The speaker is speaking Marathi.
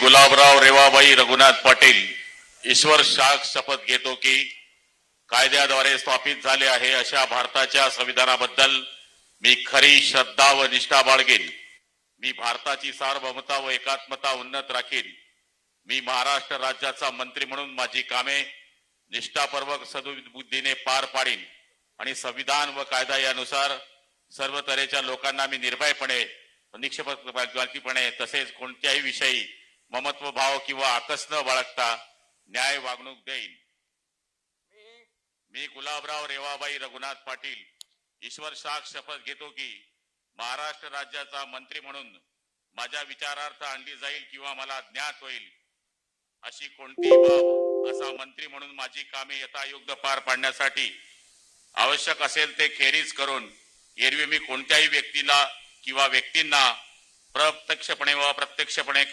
गुलाबराव रेवाबाई रघुनाथ पाटील ईश्वर शाख शपथ घेतो की कायद्याद्वारे स्थापित झाले आहे अशा भारताच्या संविधानाबद्दल मी खरी श्रद्धा व निष्ठा बाळगेन। मी भारताची सार्वभौमता व एकात्मता उन्नत राखीन। मी महाराष्ट्र राज्याचा मंत्री म्हणून माझी कामे निष्ठापूर्वक सद्बुद्धीने पार पाडीन आणि संविधान व कायदा यानुसार सर्व तऱ्हेच्या लोकांना मी निर्भयपणे निष्पक्षपातीपणे तसेच कोणत्याही विषयी ममत्व भाव किंवा आकस न बाळगता न्याय वागणूक देईन। मी गुलाबराव रेवाबाई रघुनाथ पाटील ईश्वर शाख शपथ घेतो की महाराष्ट्र राज्याचा मंत्री म्हणून माझ्या विचारार्थ आणली जाईल किंवा मला ज्ञात होईल अशी कोणतीही बाब असा मंत्री म्हणून माझी कामे यथायोग्य पार पाडण्यासाठी आवश्यक असेल ते खेरीज करून एरवी मी कोणत्याही व्यक्तीला किंवा व्यक्तींना प्रत्यक्षपणे व अप्रत्यक्षपणे